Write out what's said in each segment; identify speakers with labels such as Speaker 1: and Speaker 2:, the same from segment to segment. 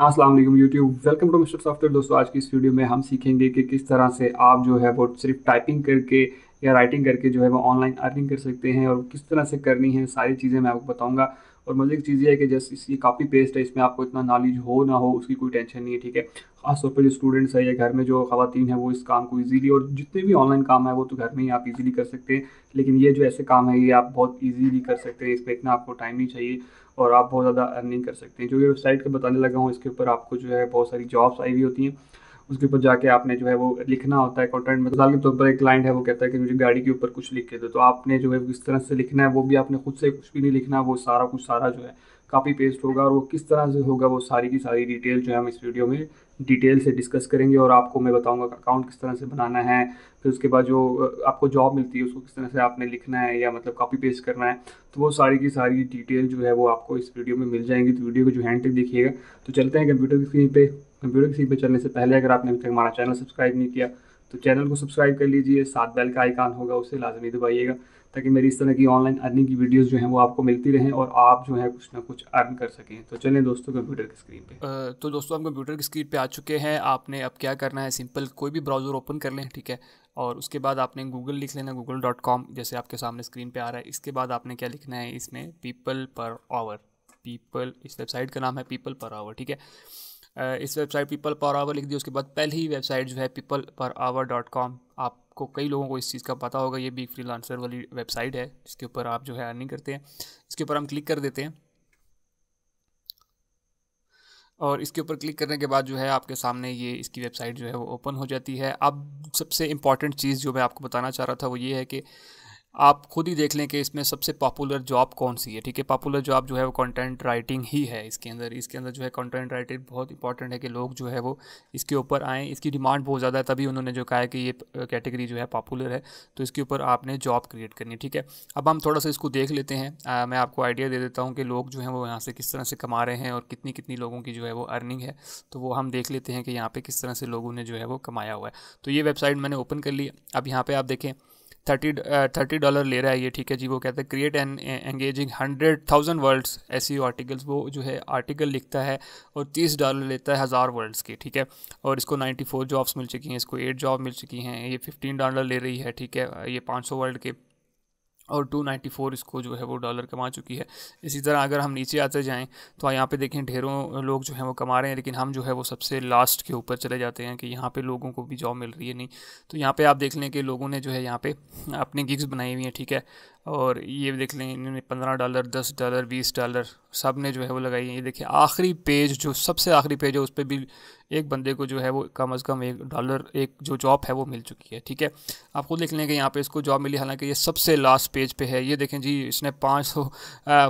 Speaker 1: अस्सलाम वालेकुम YouTube, welcome to mister software. दोस्तों, आज की इस वीडियो में हम सीखेंगे कि किस तरह से आप जो है वो सिर्फ टाइपिंग करके या राइटिंग करके जो है वो ऑनलाइन अर्निंग कर सकते हैं और किस तरह से करनी है। सारी चीज़ें मैं आपको बताऊंगा। और मज़े की चीज़ ये है कि जस्ट इसकी कॉपी पेस्ट है, इसमें आपको इतना नॉलेज हो ना हो उसकी कोई टेंशन नहीं है, ठीक है। खासतौर पर जो स्टूडेंट्स है या घर में जो खवातीन है वो इस काम को ईजीली, और जितने भी ऑनलाइन काम है वो तो घर में ही आप इजीली कर सकते हैं। लेकिन ये जो ऐसे काम है ये आप बहुत इजीली कर सकते हैं, इस पर इतना आपको टाइम नहीं चाहिए और आप बहुत ज़्यादा अर्निंग कर सकते हैं। जो ये वेबसाइट का बताने लगा हूँ इसके ऊपर आपको जो है बहुत सारी जॉब्स आई हुई होती हैं। उसके ऊपर जाके आपने जो है वो लिखना होता है कंटेंट में। मिसाल के तौर पर एक क्लाइंट है, वो कहता है कि मुझे गाड़ी के ऊपर कुछ लिख के दो, तो आपने जो है किस तरह से लिखना है वो भी आपने खुद से कुछ भी नहीं लिखना, वो सारा कुछ सारा जो है कॉपी पेस्ट होगा। और वो किस तरह से होगा वो सारी की सारी डिटेल जो है हम इस वीडियो में डिटेल से डिस्कस करेंगे। और आपको मैं बताऊंगा अकाउंट किस तरह से बनाना है। फिर उसके बाद जो आपको जॉब मिलती है उसको किस तरह से आपने लिखना है या मतलब कॉपी पेस्ट करना है। तो वो सारी की सारी डिटेल जो है वो आपको इस वीडियो में मिल जाएंगी। तो वीडियो को जो हैंड तक देखिएगा। तो चलते हैं कंप्यूटर की स्क्रीन पे। कंप्यूटर की स्क्रीन पे चलने से पहले अगर आपने अभी तक हमारा चैनल सब्सक्राइब नहीं किया तो चैनल को सब्सक्राइब कर लीजिए, साथ बेल का आइकन होगा उसे लाजमी दबाइएगा, ताकि मेरी इस तरह की ऑनलाइन अर्निंग की वीडियोस जो हैं वो आपको मिलती रहें और आप जो है कुछ ना कुछ अर्न कर सकें। तो चलें दोस्तों कंप्यूटर की स्क्रीन पे।
Speaker 2: तो दोस्तों हम कंप्यूटर की स्क्रीन पे आ चुके हैं। आपने अब क्या करना है, सिंपल कोई भी ब्राउज़र ओपन कर लें, ठीक है। और उसके बाद आपने गूगल लिख लेना, google.com, जैसे आपके सामने स्क्रीन पे आ रहा है। इसके बाद आपने क्या लिखना है, इसमें पीपल पर आवर, पीपल, इस वेबसाइट का नाम है पीपल पर आवर, ठीक है। इस वेबसाइट पीपल पर आवर लिख दिया। उसके बाद पहली ही वेबसाइट जो है people-per-hour.com, आपको कई लोगों को इस चीज़ का पता होगा, ये भी फ्रीलांसर वाली वेबसाइट है जिसके ऊपर आप जो है अर्निंग करते हैं। इसके ऊपर हम क्लिक कर देते हैं और इसके ऊपर क्लिक करने के बाद जो है आपके सामने ये इसकी वेबसाइट जो है वो ओपन हो जाती है। अब सबसे इम्पॉर्टेंट चीज़ जो मैं आपको बताना चाह रहा था वो ये है कि आप खुद ही देख लें कि इसमें सबसे पॉपुलर जॉब कौन सी है, ठीक है। पॉपुलर जॉब जो है वो कंटेंट राइटिंग ही है। इसके अंदर जो है कंटेंट राइटिंग बहुत इंपॉर्टेंट है कि लोग जो है वो इसके ऊपर आएँ। इसकी डिमांड बहुत ज़्यादा है, तभी उन्होंने जो कहा है कि ये कैटेगरी जो है पॉपुलर है, तो इसके ऊपर आपने जॉब क्रिएट करनी है, ठीक है। अब हम थोड़ा सा इसको देख लेते हैं। मैं आपको आइडिया दे देता हूँ कि लोग जो हैं वो यहाँ से किस तरह से कमा रहे हैं और कितनी कितनी लोगों की जो है वो अर्निंग है। तो वो हम देख लेते हैं कि यहाँ पे किस तरह से लोगों ने जो है वो कमाया हुआ है। तो ये वेबसाइट मैंने ओपन कर ली। अब यहाँ पे आप देखें $30 ले रहा है ये, ठीक है जी। वो कहता है create and engaging 100,000 words SEO articles. वो जो है आर्टिकल लिखता है और $30 लेता है 1000 वर्ड्स के, ठीक है। और इसको 94 जॉब्स मिल चुकी हैं, इसको 8 जॉब मिल चुकी हैं। ये $15 ले रही है, ठीक है, ये 500 वर्ड के, और 294 इसको जो है वो डॉलर कमा चुकी है। इसी तरह अगर हम नीचे आते जाएं तो यहाँ पे देखें ढेरों लोग जो हैं वो कमा रहे हैं, लेकिन हम जो है वो सबसे लास्ट के ऊपर चले जाते हैं कि यहाँ पे लोगों को भी जॉब मिल रही है नहीं। तो यहाँ पे आप देख लें कि लोगों ने जो है यहाँ पे अपनी गिग्स बनाई हुई हैं, ठीक है। और ये देख लें इन्होंने $15, $10, $20 सब ने जो है वो लगाई है। ये देखिए आखिरी पेज, जो सबसे आखिरी पेज है, उस पर भी एक बंदे को जो है वो कम अज़ कम $1 एक जो जॉब है वो मिल चुकी है, ठीक है। आप खुद देख लें कि यहाँ पे इसको जॉब मिली, हालांकि ये सबसे लास्ट पेज पे है। ये देखें जी, इसने 500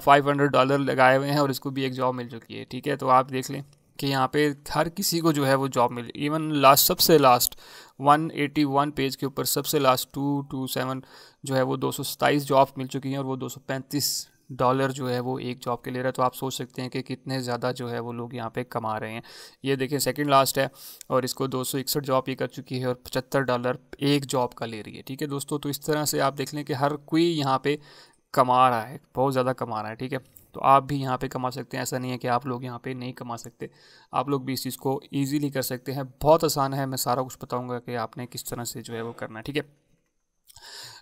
Speaker 2: $500 लगाए हुए हैं और इसको भी एक जॉब मिल चुकी है, ठीक है। तो आप देख लें कि यहाँ पे हर किसी को जो है वो जॉब मिली। इवन लास्ट, सबसे लास्ट 181 पेज के ऊपर सबसे लास्ट 227 जो है वो 227 जॉब मिल चुकी हैं, और वो $235 जो है वो एक जॉब के ले रहा है। तो आप सोच सकते हैं कि कितने ज़्यादा जो है वो लोग यहाँ पे कमा रहे हैं। ये देखें सेकंड लास्ट है और इसको 261 जॉब ये कर चुकी है और $75 एक जॉब का ले रही है, ठीक है दोस्तों। तो इस तरह से आप देख लें कि हर कोई यहाँ पे कमा रहा है, बहुत ज़्यादा कमा रहा है, ठीक है। तो आप भी यहाँ पे कमा सकते हैं, ऐसा नहीं है कि आप लोग यहाँ पे नहीं कमा सकते। आप लोग भी इस चीज़ को ईजीली कर सकते हैं, बहुत आसान है। मैं सारा कुछ बताऊँगा कि आपने किस तरह से जो है वो करना है, ठीक है।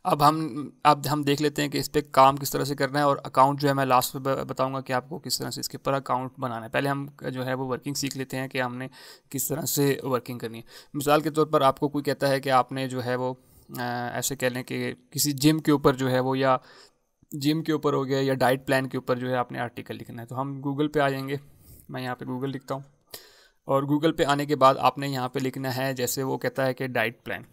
Speaker 2: अब हम देख लेते हैं कि इस पर काम किस तरह से करना है, और अकाउंट जो है मैं लास्ट में बताऊंगा कि आपको किस तरह से इसके ऊपर अकाउंट बनाना है। पहले हम जो है वो वर्किंग सीख लेते हैं कि हमने किस तरह से वर्किंग करनी है। मिसाल के तौर पर आपको कोई कहता है कि आपने जो है वो ऐसे कह लें कि किसी जिम के ऊपर जो है वो, या जिम के ऊपर हो गया, या डाइट प्लान के ऊपर जो है आपने आर्टिकल लिखना है। तो हम गूगल पे आ जाएंगे। मैं यहाँ पे गूगल लिखता हूँ, और गूगल पे आने के बाद आपने यहाँ पे लिखना है, जैसे वो कहता है कि डाइट प्लान।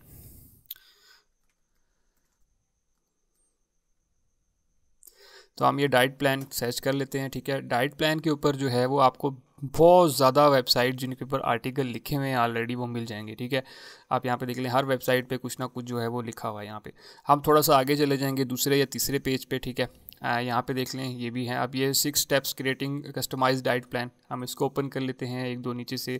Speaker 2: तो हम ये डाइट प्लान सर्च कर लेते हैं, ठीक है। डाइट प्लान के ऊपर जो है वो आपको बहुत ज़्यादा वेबसाइट जिनके ऊपर आर्टिकल लिखे हुए हैं ऑलरेडी वो मिल जाएंगे, ठीक है। आप यहाँ पे देख लें, हर वेबसाइट पे कुछ ना कुछ जो है वो लिखा हुआ है। यहाँ पे हम थोड़ा सा आगे चले जाएंगे दूसरे या तीसरे पेज पे, ठीक है। यहाँ पे देख लें, ये भी है। अब ये 6 steps creating customised diet plan, हम इसको ओपन कर लेते हैं, एक दो नीचे से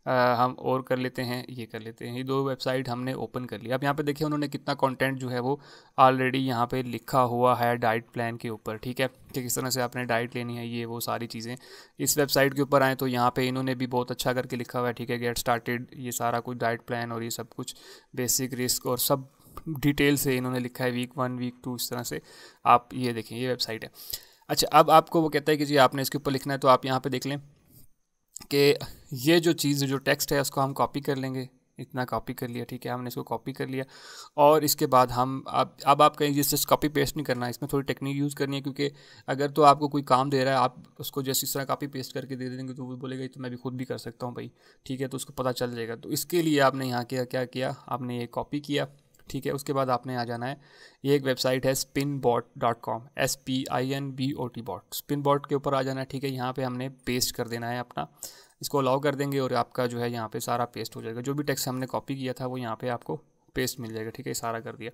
Speaker 2: हम और कर लेते हैं, ये कर लेते हैं। ये 2 वेबसाइट हमने ओपन कर लिया। अब यहाँ पे देखिए उन्होंने कितना कंटेंट जो है वो ऑलरेडी यहाँ पे लिखा हुआ है डाइट प्लान के ऊपर, ठीक है, कि किस तरह से आपने डाइट लेनी है, ये वो सारी चीज़ें। इस वेबसाइट के ऊपर आएँ तो यहाँ पे इन्होंने भी बहुत अच्छा करके लिखा हुआ है, ठीक है, गेट स्टार्टेड, ये सारा कुछ डाइट प्लान और ये सब कुछ बेसिक रिस्क और सब डिटेल से इन्होंने लिखा है, वीक 1 वीक 2 इस तरह से। आप ये देखें, ये वेबसाइट है। अच्छा, अब आपको वो कहता है कि जी आपने इसके ऊपर लिखना है, तो आप यहाँ पे देख लें कि ये जो चीज़ जो टेक्स्ट है उसको हम कॉपी कर लेंगे। इतना कॉपी कर लिया, ठीक है, हमने इसको कॉपी कर लिया। और इसके बाद हम अब आप कहीं जैसे कॉपी पेस्ट नहीं करना है, इसमें थोड़ी टेक्निक यूज़ करनी है, क्योंकि अगर तो आपको कोई काम दे रहा है, आप उसको जैसे इस तरह कॉपी पेस्ट करके दे देंगे तो वो बोलेगा तो मैं भी खुद भी कर सकता हूँ भाई, ठीक है, तो उसको पता चल जाएगा। तो इसके लिए आपने यहाँ क्या किया, आपने ये कॉपी किया, ठीक है। उसके बाद आपने आ जाना है, ये एक वेबसाइट है spinbot.com, SPINBOT बॉट, स्पिनबॉट के ऊपर आ जाना है, ठीक है। यहाँ पे हमने पेस्ट कर देना है अपना, इसको अलाउ कर देंगे और आपका जो है यहाँ पे सारा पेस्ट हो जाएगा। जो भी टेक्स्ट हमने कॉपी किया था वो यहाँ पे आपको पेस्ट मिल जाएगा, ठीक है, सारा कर दिया।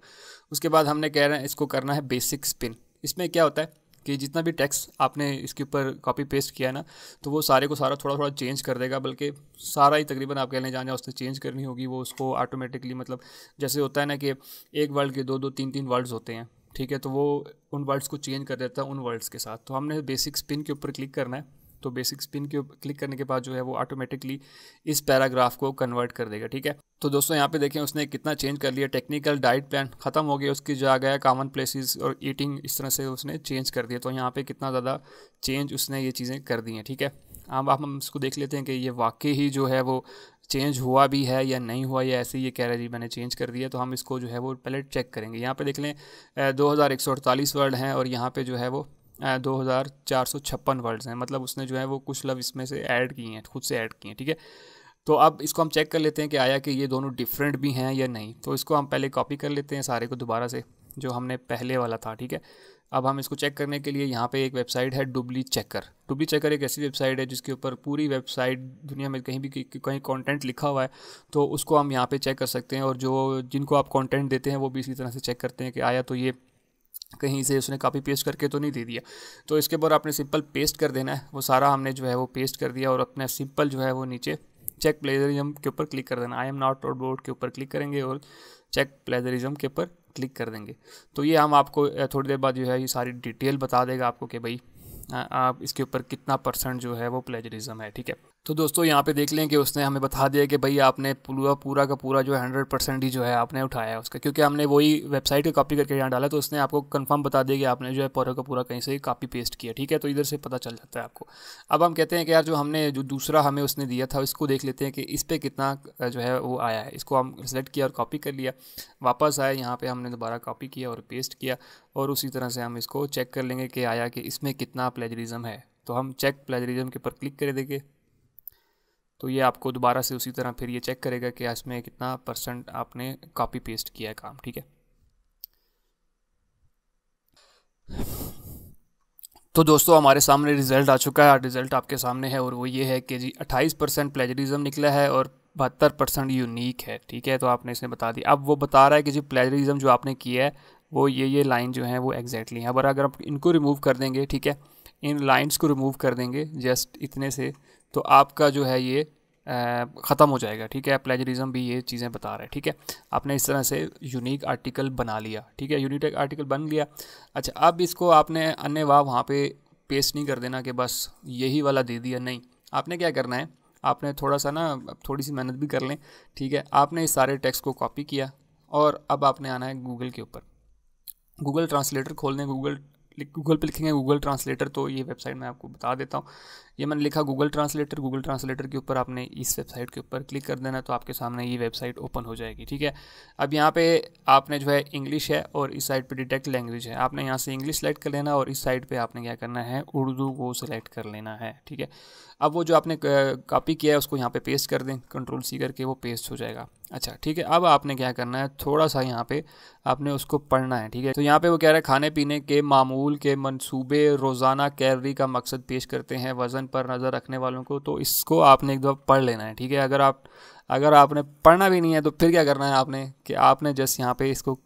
Speaker 2: उसके बाद हमने कह रहे हैं इसको करना है बेसिक स्पिन। इसमें क्या होता है कि जितना भी टेक्स्ट आपने इसके ऊपर कॉपी पेस्ट किया है ना, तो वो सारे को सारा थोड़ा थोड़ा चेंज कर देगा, बल्कि सारा ही तकरीबन आप कह लें जहाँ उसने चेंज करनी होगी वो उसको ऑटोमेटिकली, मतलब जैसे होता है ना कि एक वर्ड के 2 2 3 3 वर्ड्स होते हैं, ठीक है, तो वो उन वर्ड्स को चेंज कर देता है उन वर्ड्स के साथ। तो हमने बेसिक स्पिन के ऊपर क्लिक करना है, तो बेसिक स्पिन के ऊपर क्लिक करने के बाद जो है वो ऑटोमेटिकली इस पैराग्राफ को कन्वर्ट कर देगा, ठीक है। तो दोस्तों यहाँ पे देखें उसने कितना चेंज कर लिया, टेक्निकल डाइट प्लान ख़त्म हो गया, उसकी जो आ गया कॉमन प्लेसेस और ईटिंग, इस तरह से उसने चेंज कर दिया। तो यहाँ पे कितना ज़्यादा चेंज उसने ये चीज़ें कर दी हैं, ठीक है। अब हम इसको देख लेते हैं कि ये वाकई ही जो है वो चेंज हुआ भी है या नहीं हुआ, या ऐसे ही ये कह रहा है जी मैंने चेंज कर दिया। तो हम इसको जो है वो पहले चेक करेंगे। यहाँ पे देख लें 2148 वर्ड हैं और यहाँ पे जो है वो 2456 वर्ड्स हैं, मतलब उसने जो है वो कुछ लफ्ज़ इसमें से ऐड किए हैं, खुद से ऐड किए हैं, ठीक है। तो अब इसको हम चेक कर लेते हैं कि आया कि ये दोनों डिफरेंट भी हैं या नहीं। तो इसको हम पहले कॉपी कर लेते हैं सारे को दोबारा से, जो हमने पहले वाला था, ठीक है। अब हम इसको चेक करने के लिए यहाँ पे एक वेबसाइट है डुबली चेकर। डुबली चेकर एक ऐसी वेबसाइट है जिसके ऊपर पूरी वेबसाइट दुनिया में कहीं भी कहीं कंटेंट लिखा हुआ है, तो उसको हम यहाँ पे चेक कर सकते हैं। और जो जिनको आप कंटेंट देते हैं वो भी इसी तरह से चेक करते हैं कि आया तो ये कहीं से उसने कॉपी पेस्ट करके तो नहीं दे दिया। तो इसके बाद आपने सिंपल पेस्ट कर देना है, वो सारा हमने जो है वो पेस्ट कर दिया। और अपने सिंपल जो है वो नीचे चेक प्लेजरिज्म के ऊपर क्लिक कर देना, आई एम नॉट रोबोट के ऊपर क्लिक करेंगे और चेक प्लेजरिज्म के ऊपर क्लिक कर देंगे। तो ये हम आपको थोड़ी देर बाद जो है ये सारी डिटेल बता देगा आपको कि भाई आप इसके ऊपर कितना % जो है वो प्लेजरिज्म है, ठीक है। तो दोस्तों यहाँ पे देख लें कि उसने हमें बता दिया कि भाई आपने पूरा का पूरा जो 100% ही जो है आपने उठाया है उसका, क्योंकि हमने वही वेबसाइट को कॉपी करके यहाँ डाला, तो उसने आपको कंफर्म बता दिया कि आपने जो है पूरा का पूरा कहीं से कॉपी पेस्ट किया, ठीक है। तो इधर से पता चल जाता है आपको। अब हम कहते हैं कि यार जो हमने जो दूसरा हमें उसने दिया था इसको देख लेते हैं कि इस पर कितना जो है वो आया है। इसको हम सेलेक्ट किया और कॉपी कर लिया, वापस आए यहाँ पर हमने दोबारा कॉपी किया और पेस्ट किया, और उसी तरह से हम इसको चेक कर लेंगे कि आया कि इसमें कितना प्लेजरिज्म है। तो हम चेक प्लेजरिज्म के ऊपर क्लिक कर देंगे, तो ये आपको दोबारा से उसी तरह फिर ये चेक करेगा कि इसमें कितना % आपने कॉपी पेस्ट किया है काम, ठीक है। तो दोस्तों हमारे सामने रिज़ल्ट आ चुका है, रिज़ल्ट आपके सामने है, और वो ये है कि जी 28% प्लेजरिज्म निकला है और 72% यूनिक है, ठीक है। तो आपने इसने बता दी। अब वो बता रहा है कि जी प्लेजरिज्म जो आपने किया है वो ये लाइन जो है वो एग्जैक्टली है। अगर आप इनको रिमूव कर देंगे, ठीक है, इन लाइंस को रिमूव कर देंगे जस्ट इतने से, तो आपका जो है ये ख़त्म हो जाएगा, ठीक है। प्लेजरिज्म भी ये चीज़ें बता रहा है, ठीक है। आपने इस तरह से यूनिक आर्टिकल बना लिया, ठीक है, यूनिक आर्टिकल बन लिया। अच्छा, अब इसको आपने अन्य वाह वहाँ पे पेस्ट नहीं कर देना कि बस यही वाला दे दिया, नहीं। आपने क्या करना है, आपने थोड़ा सा ना थोड़ी सी मेहनत भी कर लें, ठीक है। आपने इस सारे टेक्स्ट को कॉपी किया और अब आपने आना है गूगल के ऊपर, गूगल ट्रांसलेटर खोलने, गूगल पे लिखेंगे गूगल ट्रांसलेटर। तो ये वेबसाइट मैं आपको बता देता हूँ, ये मैंने लिखा गूगल ट्रांसलेटर के ऊपर आपने इस वेबसाइट के ऊपर क्लिक कर देना, तो आपके सामने ये वेबसाइट ओपन हो जाएगी, ठीक है। अब यहाँ पे आपने जो है इंग्लिश है और इस साइड पे डिटेक्ट लैंग्वेज है, आपने यहाँ से इंग्लिश सेलेक्ट कर लेना और इस साइड पे आपने क्या करना है, उर्दू को सेलेक्ट कर लेना है, ठीक है। अब वो जो आपने कॉपी किया है उसको यहाँ पे पेस्ट कर दें, Ctrl+C करके वो पेस्ट हो जाएगा। अच्छा, ठीक है। अब आपने क्या करना है, थोड़ा सा यहाँ पे आपने उसको पढ़ना है, ठीक है। तो यहाँ पे वो कह रहा है खाने पीने के मामूल के मंसूबे रोज़ाना कैलोरी का मकसद पेश करते हैं वज़न पर नज़र रखने वालों को। तो इसको आपने एक दफ़ा पढ़ लेना है, ठीक है। अगर आपने पढ़ना भी नहीं है तो फिर क्या करना है आपने कि आपने जस्ट यहाँ पे इसको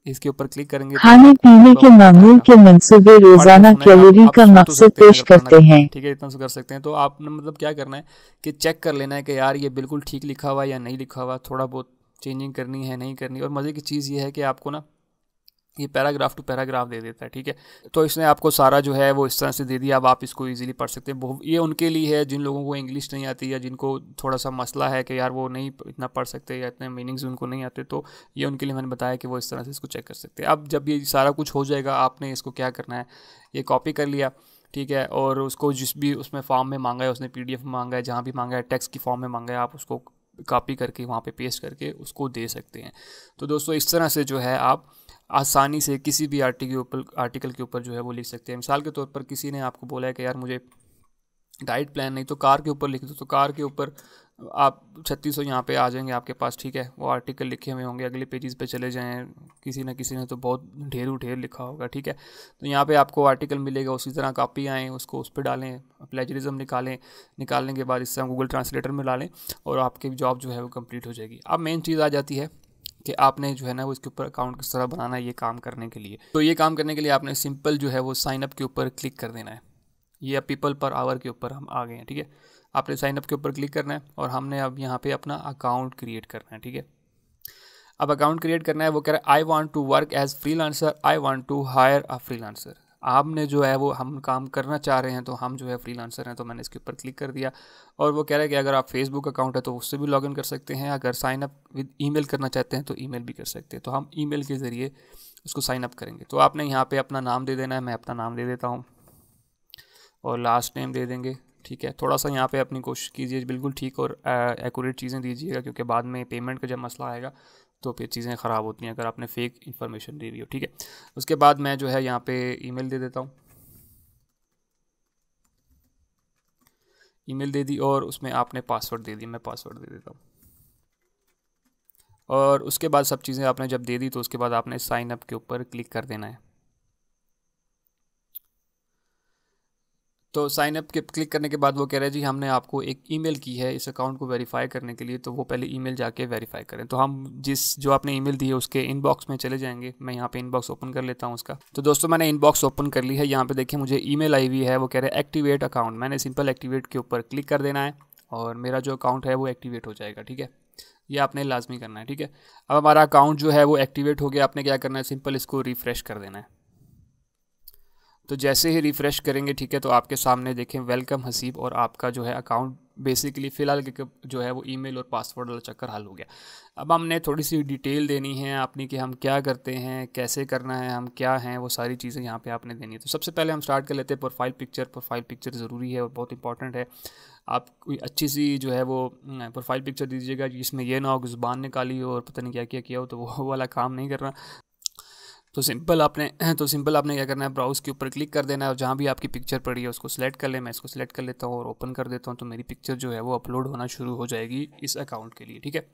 Speaker 2: इसके ऊपर क्लिक करेंगे तो
Speaker 3: खाने पीने के मामलों के मंसूबे रोजाना कैलोरी का मकसद पेश करते हैं।
Speaker 2: ठीक है, इतना कर सकते हैं। तो आपने मतलब क्या करना है कि चेक कर लेना है कि यार ये बिल्कुल ठीक लिखा हुआ है या नहीं लिखा हुआ, थोड़ा बहुत चेंजिंग करनी है नहीं करनी। और मज़े की चीज़ ये है कि आपको ना ये पैराग्राफ टू पैराग्राफ दे देता है। ठीक है, तो इसने आपको सारा जो है वो इस तरह से दे दिया। अब आप इसको इजीली पढ़ सकते हैं। ये उनके लिए है जिन लोगों को इंग्लिश नहीं आती या जिनको थोड़ा सा मसला है कि यार वो नहीं इतना पढ़ सकते या इतने मीनिंग्स उनको नहीं आते, तो ये उनके लिए मैंने बताया कि वो इस तरह से इसको चेक कर सकते हैं। अब जब ये सारा कुछ हो जाएगा, आपने इसको क्या करना है, ये कॉपी कर लिया। ठीक है, और उसको जिस भी उसमें फॉर्म में मांगा है, उसने PDF में मांगा है, जहाँ भी मांगा है, टेक्स्ट की फॉर्म में मांगा है, आप उसको कॉपी करके वहाँ पे पेस्ट करके उसको दे सकते हैं। तो दोस्तों इस तरह से जो है आप आसानी से किसी भी आर्टिकल के ऊपर जो है वो लिख सकते हैं। मिसाल के तौर पर किसी ने आपको बोला है कि यार मुझे डाइट प्लान नहीं तो कार के ऊपर लिख दो, तो कार के ऊपर आप 3600 यहाँ पे आ जाएंगे आपके पास। ठीक है, वो आर्टिकल लिखे हुए होंगे, अगले पेजेस पे चले जाएं, किसी ने तो बहुत ढेर लिखा होगा। ठीक है, तो यहाँ पे आपको आर्टिकल मिलेगा, उसी तरह कॉपी आएँ, उसको उस पर डालें, प्लेजरिज्म निकालने के बाद इस तरह गूगल ट्रांसलेटर में डालें और आपकी जॉब जो है वो कंप्लीट हो जाएगी। अब मेन चीज़ आ जाती है कि आपने जो है ना वो इसके ऊपर अकाउंट किस तरह बनाना है ये काम करने के लिए। तो ये काम करने के लिए आपने सिंपल जो है वो साइन अप के ऊपर क्लिक कर देना है। ये पीपल पर आवर के ऊपर हम आ गए हैं। ठीक है, आपने साइन अप के ऊपर क्लिक करना है और हमने अब यहाँ पे अपना अकाउंट क्रिएट करना है। ठीक है, अब अकाउंट क्रिएट करना है। वो कह रहा है I want to work as freelancer, I want to hire a freelancer. आपने जो है वो हम काम करना चाह रहे हैं, तो हम जो है फ्रीलांसर हैं, तो मैंने इसके ऊपर क्लिक कर दिया। और वो कह रहा है कि अगर आप फेसबुक अकाउंट है तो उससे भी लॉगिन कर सकते हैं, अगर साइन अप विद ईमेल करना चाहते हैं तो ईमेल भी कर सकते हैं। तो हम ईमेल के ज़रिए उसको साइन अप करेंगे। तो आपने यहाँ पे अपना नाम दे देना है, मैं अपना नाम दे देता हूँ और लास्ट नेम दे देंगे। ठीक है, थोड़ा सा यहाँ पे अपनी कोशिश कीजिए बिल्कुल ठीक और एक्यूरेट चीज़ें दीजिएगा, क्योंकि बाद में पेमेंट का जब मसला आएगा तो फिर चीज़ें ख़राब होती हैं अगर आपने फेक इन्फॉर्मेशन दे दी हो। ठीक है, उसके बाद मैं जो है यहाँ पे ईमेल दे देता हूँ, ईमेल दे दी और उसमें आपने पासवर्ड दे दी, मैं पासवर्ड दे देता हूँ। और उसके बाद सब चीज़ें आपने जब दे दी तो उसके बाद आपने साइन अप के ऊपर क्लिक कर देना है। तो साइन अप के क्लिक करने के बाद वो कह रहा है जी हमने आपको एक ईमेल की है इस अकाउंट को वेरीफाई करने के लिए, तो वो पहले ईमेल जाके वेरीफाई करें। तो हम जो आपने ईमेल दी है उसके इनबॉक्स में चले जाएंगे। मैं यहाँ पे इनबॉक्स ओपन कर लेता हूँ उसका। तो दोस्तों मैंने इनबॉक्स ओपन कर ली है। यहाँ पे देखिए मुझे ईमेल आई हुई है, वो कह रहे हैं एक्टिवेट अकाउंट। मैंने सिंपल एक्टिवेट के ऊपर क्लिक कर देना है और मेरा जो अकाउंट है वो एक्टिवेट हो जाएगा। ठीक है, ये आपने लाजमी करना है। ठीक है, अब हमारा अकाउंट जो है वो एक्टिवेट हो गया। आपने क्या करना है, सिंपल इसको रिफ़्रेश कर देना है। तो जैसे ही रिफ़्रेश करेंगे, ठीक है, तो आपके सामने देखें वेलकम हसीब और आपका जो है अकाउंट बेसिकली फ़िलहाल जो है वो ईमेल और पासवर्ड वाला चक्कर हल हो गया। अब हमने थोड़ी सी डिटेल देनी है अपनी कि हम क्या करते हैं, कैसे करना है, हम क्या हैं, वो सारी चीज़ें यहाँ पे आपने देनी है। तो सबसे पहले हम स्टार्ट कर लेते हैं प्रोफाइल पिक्चर। प्रोफाइल पिक्चर ज़रूरी है और बहुत इंपॉर्टेंट है। आप कोई अच्छी सी जो है वो प्रोफाइल पिक्चर दीजिएगा जिसमें ये ना हो कि ज़ुबान निकाली हो और पता नहीं क्या क्या किया हो, तो वो वाला काम नहीं करना। तो सिंपल आपने क्या करना है, ब्राउज़ के ऊपर क्लिक कर देना है और जहाँ भी आपकी पिक्चर पड़ी है उसको सिलेक्ट कर लें। मैं इसको सिलेक्ट कर लेता हूँ और ओपन कर देता हूँ, तो मेरी पिक्चर जो है वो अपलोड होना शुरू हो जाएगी इस अकाउंट के लिए। ठीक है,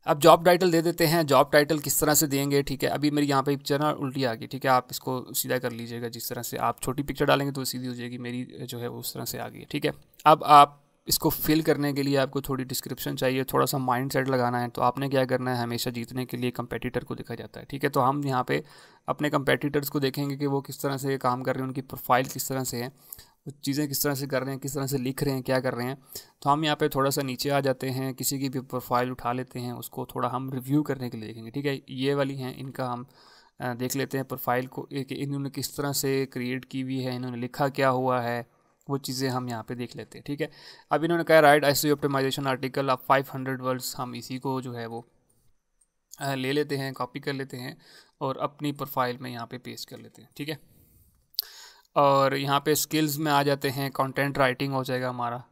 Speaker 2: अब जॉब टाइटल दे देते हैं। जॉब टाइटल किस तरह से देंगे, ठीक है, अभी मेरी यहाँ पे पिक्चर ना उल्टी आ गई। ठीक है, आप इसको सीधा कर लीजिएगा, जिस तरह से आप छोटी पिक्चर डालेंगे तो सीधी हो जाएगी, मेरी जो है उस तरह से आ गई। ठीक है, अब आप इसको फिल करने के लिए आपको थोड़ी डिस्क्रिप्शन चाहिए, थोड़ा सा माइंड सेट लगाना है। तो आपने क्या करना है, हमेशा जीतने के लिए कंपेटिटर को देखा जाता है। ठीक है, तो हम यहाँ पे अपने कंपेटिटर्स को देखेंगे कि वो किस तरह से काम कर रहे हैं, उनकी प्रोफाइल किस तरह से है, वो चीज़ें किस तरह से कर रहे हैं, किस तरह से लिख रहे हैं, क्या कर रहे हैं। तो हम यहाँ पे थोड़ा सा नीचे आ जाते हैं, किसी की भी प्रोफाइल उठा लेते हैं, उसको थोड़ा हम रिव्यू करने के लिए देखेंगे। ठीक है, ये वाली हैं, इनका हम देख लेते हैं प्रोफाइल को कि इन्होंने किस तरह से क्रिएट की हुई है, इन्होंने लिखा क्या हुआ है, वो चीज़ें हम यहाँ पे देख लेते हैं। ठीक है, अब इन्होंने कहा write SEO optimisation article of 500 words. हम इसी को जो है वो ले लेते हैं, कॉपी कर लेते हैं और अपनी प्रोफाइल में यहाँ पे पेस्ट कर लेते हैं। ठीक है, और यहाँ पे स्किल्स में आ जाते हैं, कंटेंट राइटिंग हो जाएगा हमारा।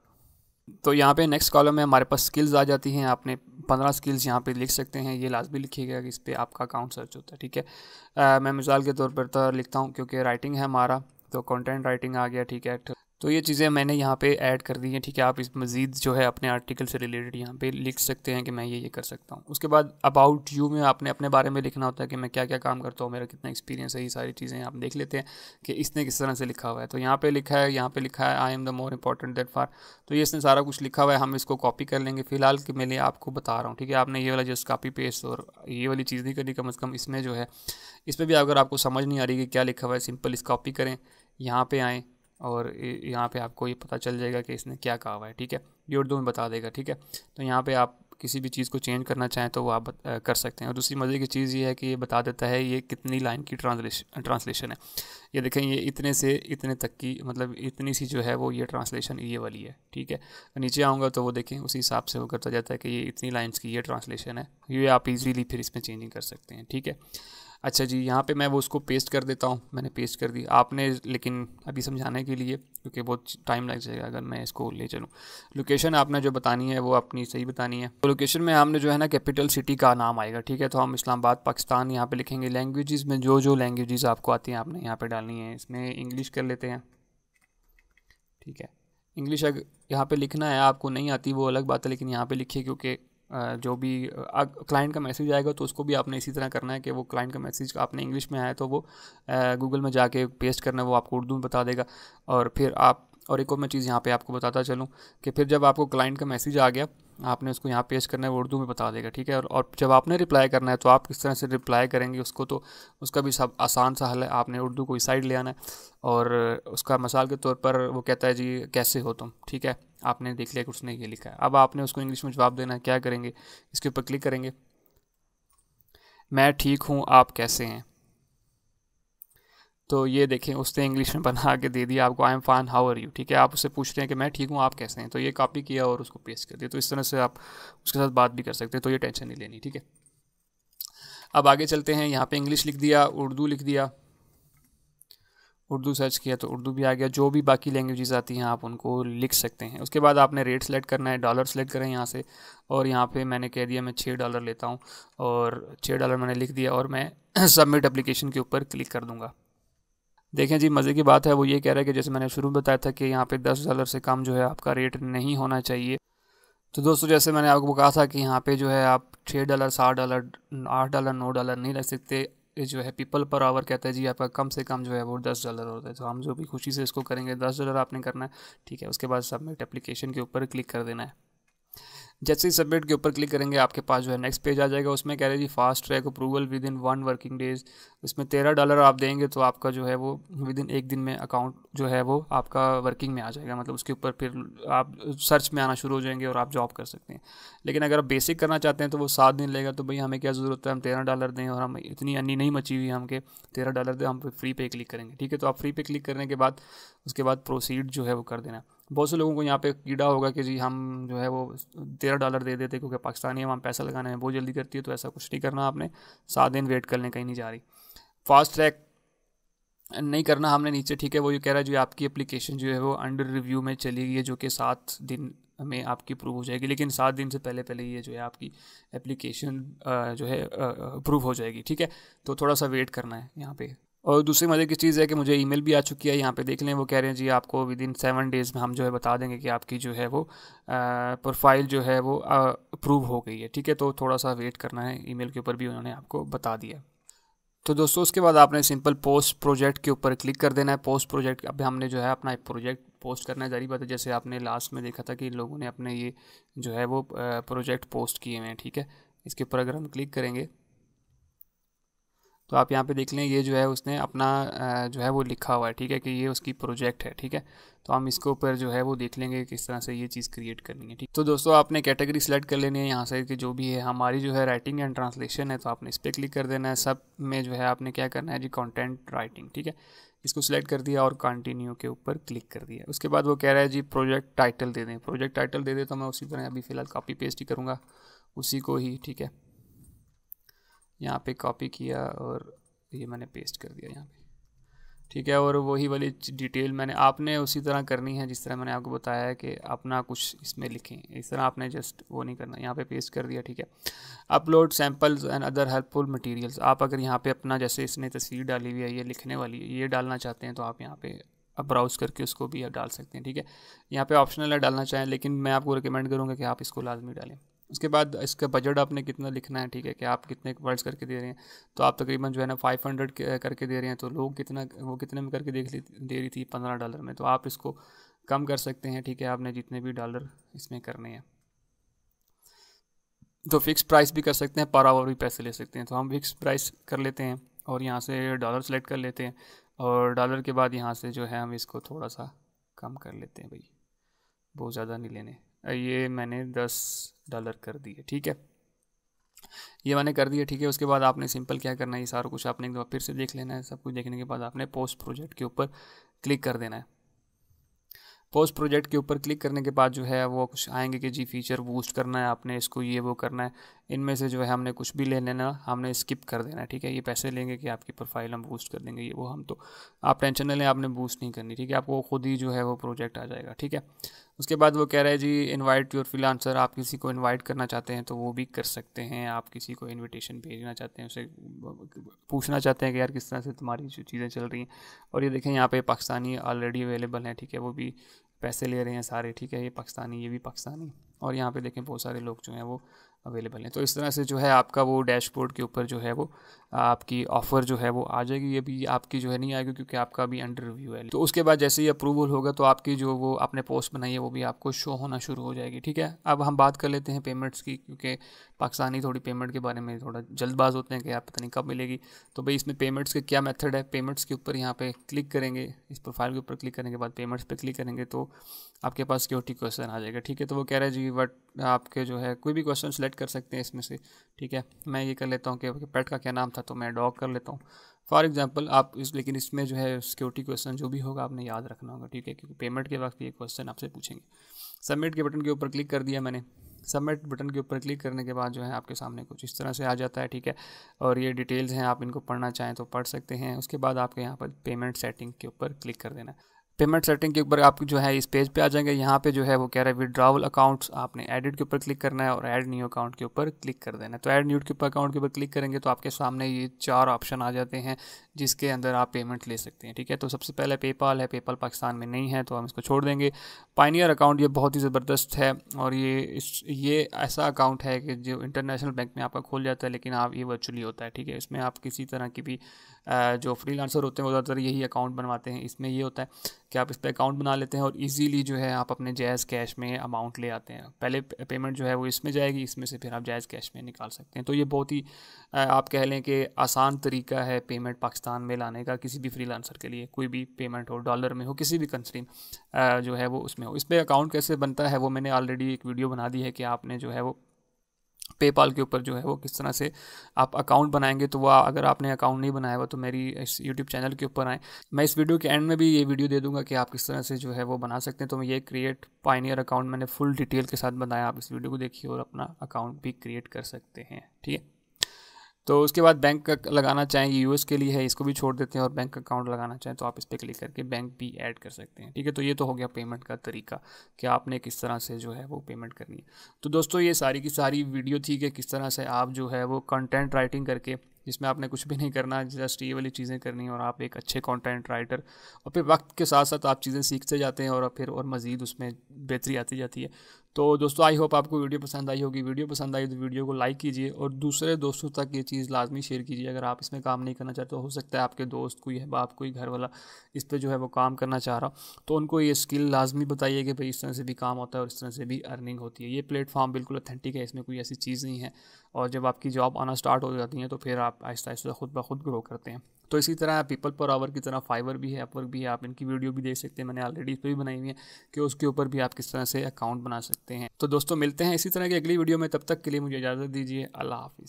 Speaker 2: तो यहाँ पे नेक्स्ट कॉलम में हमारे पास स्किल्स आ जाती हैं। आपने 15 स्किल्स यहाँ पे लिख सकते हैं, ये लाजमी लिखिएगा कि इस पर आपका अकाउंट सर्च होता है। ठीक है, मैं मिसाल के तौर पर तो लिखता हूँ क्योंकि राइटिंग है हमारा, तो कंटेंट राइटिंग आ गया। ठीक है, तो ये चीज़ें मैंने यहाँ पे ऐड कर दी हैं, ठीक है। आप इस मज़ीद जो है अपने आर्टिकल से रिलेटेड यहाँ पे लिख सकते हैं कि मैं ये कर सकता हूँ। उसके बाद अबाउट यू में आपने अपने बारे में लिखना होता है कि मैं क्या क्या काम करता हूँ, मेरा कितना एक्सपीरियंस है, ये सारी चीज़ें आप देख लेते हैं कि इसने किस तरह से लिखा हुआ है। तो यहाँ पे लिखा है I am the more important that far. तो ये इसने सारा कुछ लिखा हुआ है, हम इसको कॉपी कर लेंगे फ़िलहाल के मैं आपको बता रहा हूँ, ठीक है। आपने ये वाला जस्ट कॉपी पेस्ट और ये वाली चीज़ नहीं करनी, कम से कम इसमें जो है, इसमें भी अगर आपको समझ नहीं आ रही कि क्या लिखा हुआ है, सिंपल इस कॉपी करें, यहाँ पे आएँ और यहाँ पे आपको ये पता चल जाएगा कि इसने क्या कहा हुआ है, ठीक है। ये उर्दू में बता देगा, ठीक है। तो यहाँ पे आप किसी भी चीज़ को चेंज करना चाहें तो वो आप कर सकते हैं। और दूसरी मज़े की चीज़ ये है कि ये बता देता है ये कितनी लाइन की ट्रांसलेशन है। ये देखें, ये इतने से इतने तक की, मतलब इतनी सी जो है वो ये ट्रांसलेशन ये वाली है, ठीक है। नीचे आऊँगा तो वो देखें उसी हिसाब से वो करता जाता है कि ये इतनी लाइन्स की ये ट्रांसलेशन है। ये आप इजीली फिर इसमें चेंजिंग कर सकते हैं, ठीक है। अच्छा जी, यहाँ पे मैं वो उसको पेस्ट कर देता हूँ, मैंने पेस्ट कर दी। आपने लेकिन अभी समझाने के लिए, क्योंकि बहुत टाइम लग जाएगा अगर मैं इसको ले चलूँ, लोकेशन आपने जो बतानी है वो अपनी सही बतानी है। तो लोकेशन में हमने जो है ना कैपिटल सिटी का नाम आएगा, ठीक है। तो हम इस्लामाबाद पाकिस्तान यहाँ पे लिखेंगे। लैंग्वेजेस में जो लैंग्वेजेस आपको आती हैं आपने यहाँ पे डालनी है। इसमें इंग्लिश कर लेते हैं, ठीक है। इंग्लिश अगर यहाँ पे लिखना है, आपको नहीं आती वो अलग बात है, लेकिन यहाँ पे लिखिए, क्योंकि जो भी क्लाइंट का मैसेज आएगा तो उसको भी आपने इसी तरह करना है कि वो क्लाइंट का मैसेज आपने इंग्लिश में आया तो वो गूगल में जाके पेस्ट करना है, वो आपको उर्दू में बता देगा। और फिर आप, और एक और मैं चीज़ यहाँ पे आपको बताता चलूँ कि फिर जब आपको क्लाइंट का मैसेज आ गया, आपने उसको यहाँ पेस्ट करना है, वो उर्दू में बता देगा, ठीक है। और जब आपने रिप्लाई करना है तो आप किस तरह से रिप्लाई करेंगे उसको, तो उसका भी सब आसान सा हल है। आपने उर्दू को इस साइड ले आना है और उसका मिसाल के तौर पर वो कहता है जी कैसे हो तुम, ठीक है। आपने देख लिया कि उसने ये लिखा है, अब आपने उसको इंग्लिश में जवाब देना है। क्या करेंगे, इसके ऊपर क्लिक करेंगे, मैं ठीक हूँ आप कैसे हैं। तो ये देखें उसने इंग्लिश में बना के दे दिया आपको, I am fine how are you, ठीक है। आप उससे पूछ रहे हैं कि मैं ठीक हूँ आप कैसे हैं, तो ये कॉपी किया और उसको पेस्ट कर दिया। तो इस तरह से आप उसके साथ बात भी कर सकते हैं, तो ये टेंशन नहीं लेनी, ठीक है। अब आगे चलते हैं। यहाँ पे इंग्लिश लिख दिया, उर्दू लिख दिया, उर्दू सर्च किया तो उर्दू भी आ गया। जो भी बाकी लैंग्वेजेस आती हैं आप उनको लिख सकते हैं। उसके बाद आपने रेट सेलेक्ट करना है, डॉलर सेलेक्ट करें यहाँ से, और यहाँ पे मैंने कह दिया मैं $6 लेता हूँ, और $6 मैंने लिख दिया और मैं सबमिट एप्लीकेशन के ऊपर क्लिक कर दूँगा। देखें जी, मज़े की बात है, वो ये कह रहा है कि जैसे मैंने शुरू में बताया था कि यहाँ पे $10 से कम जो है आपका रेट नहीं होना चाहिए। तो दोस्तों जैसे मैंने आपको कहा था कि यहाँ पे जो है आप $6, $7, $8, $9 नहीं लग सकते। जो है पीपल पर आवर कहता है जी आपका कम से कम जो है वो $10 होता है। तो हम जो भी खुशी से इसको करेंगे, $10 आपने करना है, ठीक है। उसके बाद सबमिट एप्लीकेशन के ऊपर क्लिक कर देना है। जैसे ही सबमिट के ऊपर क्लिक करेंगे आपके पास जो है नेक्स्ट पेज आ जाएगा। उसमें कह रहे जी fast track approval within 1 working days. इसमें $13 आप देंगे तो आपका जो है वो विद इन 1 दिन में अकाउंट जो है वो आपका वर्किंग में आ जाएगा, मतलब उसके ऊपर फिर आप सर्च में आना शुरू हो जाएंगे और आप जॉब कर सकते हैं। लेकिन अगर आप बेसिक करना चाहते हैं तो वो 7 दिन लेगा। तो भाई हमें क्या ज़रूरत है, हम $13 दें, और हम इतनी अन्नी नहीं मची हुई हम के $13 दें, हम फ्री पे क्लिक करेंगे, ठीक है। तो आप फ्री पे क्लिक करने के बाद उसके बाद प्रोसीड जो है वो कर देना। बहुत से लोगों को यहाँ पे कीड़ा होगा कि जी हम जो है वो $13 दे देते क्योंकि पाकिस्तानी हम पैसा लगाने में बहुत जल्दी करती है। तो ऐसा कुछ नहीं करना, आपने 7 दिन वेट करने कहीं नहीं जा रही। फास्ट ट्रैक नहीं करना हमने नीचे, ठीक है। वो ये कह रहा है जी आपकी एप्लीकेशन जो है वो अंडर रिव्यू में चली गई है, जो कि 7 दिन में आपकी अप्रूव हो जाएगी। लेकिन 7 दिन से पहले पहले ये जो है आपकी एप्लीकेशन जो है अप्रूव हो जाएगी, ठीक है। तो थोड़ा सा वेट करना है यहाँ पे। और दूसरी मज़े की चीज़ है कि मुझे ईमेल भी आ चुकी है, यहाँ पे देख लें। वो कह रहे हैं जी आपको विद इन 7 डेज़ में हम जो है बता देंगे कि आपकी जो है वो प्रोफाइल जो है वो अप्रूव हो गई है, ठीक है। तो थोड़ा सा वेट करना है, ईमेल के ऊपर भी उन्होंने आपको बता दिया। तो दोस्तों उसके बाद आपने सिंपल पोस्ट प्रोजेक्ट के ऊपर क्लिक कर देना है। पोस्ट प्रोजेक्ट, अब हमने जो है अपना एक प्रोजेक्ट पोस्ट करना है, जारी बात है। जैसे आपने लास्ट में देखा था कि लोगों ने अपने ये जो है वो प्रोजेक्ट पोस्ट किए हुए हैं, ठीक है। इसके ऊपर अगर हम क्लिक करेंगे तो आप यहाँ पे देख लें, ये जो है उसने अपना जो है वो लिखा हुआ है, ठीक है, कि ये उसकी प्रोजेक्ट है, ठीक है। तो हम इसके ऊपर जो है वो देख लेंगे किस तरह से ये चीज़ क्रिएट करनी है, ठीक। तो दोस्तों आपने कैटेगरी सेलेक्ट कर लेनी है यहाँ से कि जो भी है हमारी जो है राइटिंग एंड ट्रांसलेशन है, तो आपने इस पर क्लिक कर देना है। सब में जो है आपने क्या करना है जी, कंटेंट राइटिंग, ठीक है। इसको सिलेक्ट कर दिया और कंटिन्यू के ऊपर क्लिक कर दिया। उसके बाद वो कह रहा है जी प्रोजेक्ट टाइटल दे दें। प्रोजेक्ट टाइटल दे दें तो मैं उसी तरह अभी फ़िलहाल कॉपी पेस्ट ही करूँगा उसी को ही, ठीक है। यहाँ पे कॉपी किया और ये मैंने पेस्ट कर दिया यहाँ पे, ठीक है। और वही वाली डिटेल मैंने आपने उसी तरह करनी है जिस तरह मैंने आपको बताया है कि अपना कुछ इसमें लिखें। इस तरह आपने जस्ट वो नहीं करना, यहाँ पे पेस्ट कर दिया, ठीक है। Upload samples and other helpful materials. आप अगर यहाँ पे अपना, जैसे इसने तस्वीर डाली हुई है ये लिखने वाली, ये डालना चाहते हैं तो आप यहाँ पे आप ब्राउज़ करके उसको भी आप डाल सकते हैं, ठीक है। यहाँ पे ऑप्शनल है डालना चाहें, लेकिन मैं आपको रिकमेंड करूँगा कि आप इसको लाजमी डालें। उसके बाद इसका बजट आपने कितना लिखना है, ठीक है, कि आप कितने वर्ड्स करके दे रहे हैं। तो आप तकरीबन जो है ना 500 करके दे रहे हैं, तो लोग कितना वो कितने में करके दे रही थी, $15 में। तो आप इसको कम कर सकते हैं, ठीक है, आपने जितने भी डॉलर इसमें करने हैं। तो फिक्स प्राइस भी कर सकते हैं, पर आवर भी पैसे ले सकते हैं। तो हम फिक्स प्राइस कर लेते हैं और यहाँ से डॉलर सेलेक्ट कर लेते हैं, और डॉलर के बाद यहाँ से जो है हम इसको थोड़ा सा कम कर लेते हैं भाई, बहुत ज़्यादा नहीं लेने। ये मैंने $10 कर दिए, ठीक है, ये मैंने कर दिया, ठीक है। उसके बाद आपने सिंपल क्या करना है, ये सारा कुछ आपने एक दफ़ा फिर से देख लेना है। सब कुछ देखने के बाद आपने पोस्ट प्रोजेक्ट के ऊपर क्लिक कर देना है। पोस्ट प्रोजेक्ट के ऊपर क्लिक करने के बाद जो है वो कुछ आएंगे कि जी फीचर बूस्ट करना है आपने, इसको ये वो करना है। इनमें से जो है हमने कुछ भी ले लेना, हमने स्किप कर देना है, ठीक है। ये पैसे लेंगे कि आपकी प्रोफाइल हम बूस्ट कर देंगे, ये वो हम तो आप टेंशन न लें, आपने बूस्ट नहीं करनी, ठीक है। आपको खुद ही जो है वो प्रोजेक्ट आ जाएगा, ठीक है। उसके बाद वो कह रहा है जी इनवाइट योर फ्रीलांसर, आप किसी को इनवाइट करना चाहते हैं तो वो भी कर सकते हैं। आप किसी को इनविटेशन भेजना चाहते हैं, उसे पूछना चाहते हैं कि यार किस तरह से तुम्हारी जो चीज़ें चल रही हैं। और ये देखें यहाँ पे पाकिस्तानी ऑलरेडी अवेलेबल हैं, ठीक है, वो भी पैसे ले रहे हैं सारे, ठीक है। ये पाकिस्तानी, ये भी पाकिस्तानी, और यहाँ पे देखें बहुत सारे लोग जो हैं वो अवेलेबल हैं। तो इस तरह से जो है आपका वो डैशबोर्ड के ऊपर जो है वो आपकी ऑफ़र जो है वो आ जाएगी। ये भी आपकी जो है नहीं आएगी क्योंकि आपका अभी अंडर रिव्यू है। तो उसके बाद जैसे ही अप्रूवल होगा तो आपकी जो वो आपने पोस्ट बनाई है वो भी आपको शो होना शुरू हो जाएगी, ठीक है। अब हम बात कर लेते हैं पेमेंट्स की, क्योंकि पाकिस्तानी थोड़ी पेमेंट के बारे में थोड़ा जल्दबाज होते हैं कि यार पता नहीं कब मिलेगी। तो भाई इसमें पेमेंट्स के क्या मेथड है, पेमेंट्स के ऊपर यहाँ पे क्लिक करेंगे, इस प्रोफाइल के ऊपर क्लिक करने के बाद पेमेंट्स पे क्लिक करेंगे तो आपके पास सिक्योरिटी क्वेश्चन आ जाएगा, ठीक है। तो वो कह रहा है जी बट आपके जो है कोई भी क्वेश्चन सेलेक्ट कर सकते हैं इसमें से, ठीक है। मैं ये कर लेता हूँ कि पेट का क्या नाम था, तो मैं डॉग कर लेता हूँ फॉर एग्जांपल। आप लेकिन इसमें जो है सिक्योरिटी क्वेश्चन जो भी होगा आपने याद रखना होगा, ठीक है, क्योंकि पेमेंट के वक्त ये क्वेश्चन आपसे पूछेंगे। सबमिट के बटन के ऊपर क्लिक कर दिया मैंने। सबमिट बटन के ऊपर क्लिक करने के बाद जो है आपके सामने कुछ इस तरह से आ जाता है, ठीक है। और ये डिटेल्स हैं, आप इनको पढ़ना चाहें तो पढ़ सकते हैं। उसके बाद आपके यहाँ पर पेमेंट सेटिंग के ऊपर क्लिक कर देना है। पेमेंट सेटिंग के ऊपर आप जो है इस पेज पे आ जाएंगे। यहाँ पे जो है वो कह रहा है विड्रॉवल अकाउंट्स, आपने एडिट के ऊपर क्लिक करना है और ऐड न्यू अकाउंट के ऊपर क्लिक कर देना है। तो ऐड न्यू के ऊपर अकाउंट के ऊपर क्लिक करेंगे तो आपके सामने ये 4 ऑप्शन आ जाते हैं जिसके अंदर आप पेमेंट ले सकते हैं, ठीक है। तो सबसे पहले पेपाल है, पेपाल पाकिस्तान में नहीं है तो हम इसको छोड़ देंगे। पायनियर अकाउंट ये बहुत ही ज़बरदस्त है और ये ऐसा अकाउंट है कि जो इंटरनेशनल बैंक में आपका खुल जाता है, लेकिन आप ये वर्चुअली होता है, ठीक है। इसमें आप किसी तरह की भी जो फ्रीलांसर होते हैं वो ज़्यादातर यही अकाउंट बनवाते हैं। इसमें ये होता है कि आप इस पर अकाउंट बना लेते हैं और इजीली जो है आप अपने जायज़ कैश में अमाउंट ले आते हैं। पहले पेमेंट जो है वो इसमें जाएगी, इसमें से फिर आप जायज़ कैश में निकाल सकते हैं। तो ये बहुत ही आप कह लें कि आसान तरीका है पेमेंट पाकिस्तान में लाने का, किसी भी फ्रीलांसर के लिए। कोई भी पेमेंट हो, डॉलर में हो, किसी भी कंट्री में जो है वो उसमें हो। इस पर अकाउंट कैसे बनता है वो मैंने ऑलरेडी एक वीडियो बना दी है कि आपने जो है वो पेपाल के ऊपर जो है वो किस तरह से आप अकाउंट बनाएंगे। तो वह अगर आपने अकाउंट नहीं बनाया हुआ तो मेरी इस यूट्यूब चैनल के ऊपर आए, मैं इस वीडियो के एंड में भी ये वीडियो दे दूंगा कि आप किस तरह से जो है वो बना सकते हैं। तो मैं ये क्रिएट पायनियर अकाउंट मैंने फुल डिटेल के साथ बनाया, आप इस वीडियो को देखिए और अपना अकाउंट भी क्रिएट कर सकते हैं, ठीक है। तो उसके बाद बैंक का लगाना चाहें, ये यूएस के लिए है, इसको भी छोड़ देते हैं। और बैंक अकाउंट लगाना चाहें तो आप इस पर क्लिक करके बैंक भी ऐड कर सकते हैं, ठीक है। तो ये तो हो गया पेमेंट का तरीका कि आपने किस तरह से जो है वो पेमेंट करनी है। तो दोस्तों ये सारी की सारी वीडियो थी कि किस तरह से आप जो है वो कंटेंट राइटिंग करके, जिसमें आपने कुछ भी नहीं करना, जस्ट ये वाली चीज़ें करनी है और आप एक अच्छे कंटेंट राइटर, और फिर वक्त के साथ साथ आप चीज़ें सीखते जाते हैं और फिर और मज़ीद उसमें बेहतरी आती जाती है। तो दोस्तों आई होप आपको वीडियो पसंद आई होगी। वीडियो पसंद आई तो वीडियो को लाइक कीजिए और दूसरे दोस्तों तक ये चीज़ लाजमी शेयर कीजिए। अगर आप इसमें काम नहीं करना चाहते तो हो सकता है आपके दोस्त कोई है, बाप कोई घर वाला इस पर जो है वो काम करना चाह रहा, तो उनको ये स्किल लाजमी बताइए कि भाई इस तरह से भी काम होता है और इस तरह से भी अर्निंग होती है। ये प्लेटफॉर्म बिल्कुल ऑथेंटिक है, इसमें कोई ऐसी चीज़ नहीं है। और जब आपकी जॉब आना स्टार्ट हो जाती है तो फिर आप आहिस्ता आहिस्ता खुद ब खुद ग्रो करते हैं। तो इसी तरह पीपल पर आवर की तरह फाइवर भी है, अपवर्क भी है, आप इनकी वीडियो भी देख सकते हैं। मैंने ऑलरेडी इस पर भी बनाई हुई है कि उसके ऊपर भी आप किस तरह से अकाउंट बना सकते हैं। तो दोस्तों मिलते हैं इसी तरह की अगली वीडियो में, तब तक के लिए मुझे इजाज़त दीजिए। अल्लाह हाफिज़।